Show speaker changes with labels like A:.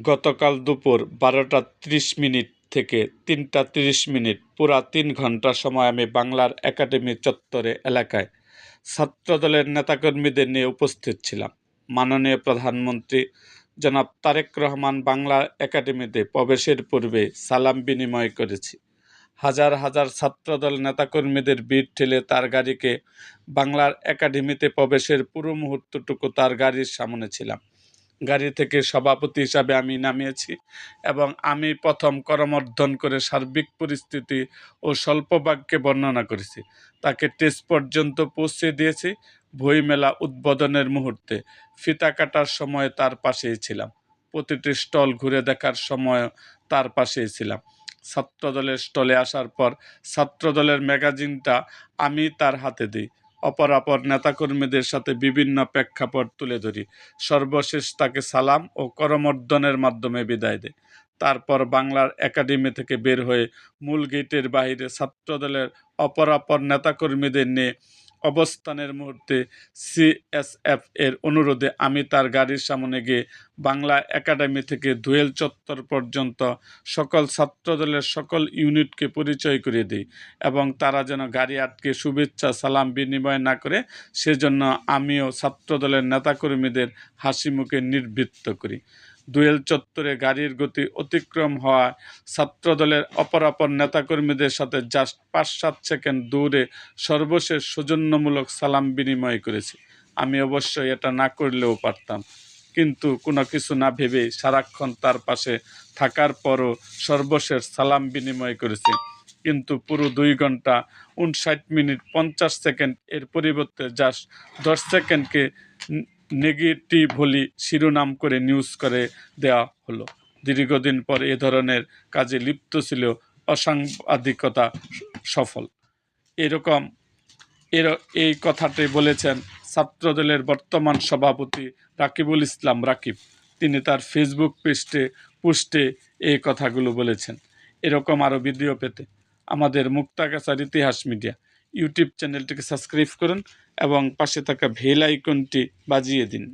A: গতকাল দুপুর 12টা 30 মিনিট থেকে 3টা 30 মিনিট পুরা 3 ঘণ্টা সময় আমি বাংলার একাডেমি চত্বরে এলাকায় ছাত্রদলের নেতাকর্মীদের নিয়ে উপস্থিত ছিলাম। মাননীয় প্রধানমন্ত্রী জনাব তারেক রহমান বাংলা একাডেমিতে প্রবেশের পূর্বে সালাম বিনিময় করেছি। হাজার হাজার ছাত্রদল নেতাকর্মীদের ভিড় ঠেলে তার গাড়িকে বাংলার একাডেমিতে প্রবেশের পুরো মুহূর্তটুকু তার গাড়ির সামনে ছিলাম। গাড়ি থেকে সভাপতি হিসাবে আমি নামিয়েছি এবং আমি প্রথম করমর্দন করে সার্বিক পরিস্থিতি ও স্বল্প বাক্যে বর্ণনা করেছি। তাকে স্টেজ পর্যন্ত পৌঁছে দিয়েছি। বইমেলা উদ্বোধনের মুহূর্তে ফিতা কাটার সময় তার পাশেই ছিলাম। প্রতিটি স্টল ঘুরে দেখার সময় তার পাশেই ছিলাম। ছাত্রদলের স্টলে আসার পর ছাত্রদলের ম্যাগাজিনটা আমি তার হাতে দিই। অপরাপর নেতাকর্মীদের সাথে বিভিন্ন প্রেক্ষাপট তুলে ধরি। সর্বশেষ তাকে সালাম ও করমর্দনের মাধ্যমে বিদায় দেয়। তারপর বাংলার একাডেমি থেকে বের হয়ে মূল গেটের বাইরে ছাত্রদলের অপরাপর নেতাকর্মীদের নিয়ে অবস্থানের মুহূর্তে সিএসএফ এর অনুরোধে আমি তার গাড়ির সামনে গিয়ে বাংলা একাডেমি থেকে দোয়েল চত্বর পর্যন্ত সকল ছাত্রদলের সকল ইউনিটকে পরিচয় করিয়ে দিই এবং তারা যেন গাড়ি আটকে শুভেচ্ছা সালাম বিনিময় না করে সেজন্য আমিও ছাত্রদলের নেতাকর্মীদের হাসি মুখে নির্বৃত্ত করি। দোয়েল চত্বরে গাড়ির গতি অতিক্রম হওয়ায় ছাত্রদলের অপরাপর নেতাকর্মীদের সাথে জাস্ট 5-7 সেকেন্ড দূরে সর্বশেষ সৌজন্যমূলক সালাম বিনিময় করেছি। আমি অবশ্যই এটা না করলেও পারতাম, কিন্তু কোনো কিছু না ভেবেই সারাক্ষণ তার পাশে থাকার পরও সর্বশেষ সালাম বিনিময় করেছি। কিন্তু পুরো 2 ঘন্টা 59 মিনিট 50 সেকেন্ড এর পরিবর্তে জাস্ট 10 সেকেন্ডকে নেগেটিভলি শিরোনাম করে নিউজ করে দেওয়া হলো। দীর্ঘদিন পর এ ধরনের কাজে লিপ্ত ছিল অসাংবাদিকতা সফল। এই কথাটি বলেছেন ছাত্রদলের বর্তমান সভাপতি রাকিবুল ইসলাম রাকিব। তিনি তার ফেসবুক পোস্টে এই কথাগুলো বলেছেন। এরকম আরও ভিডিও পেতে আমাদের মুক্তাগাছার ইতিহাস মিডিয়া ইউটিউব চ্যানেলটিকে সাবস্ক্রাইব করুন এবং পাশে থাকা বেল আইকনটি বাজিয়ে দিন।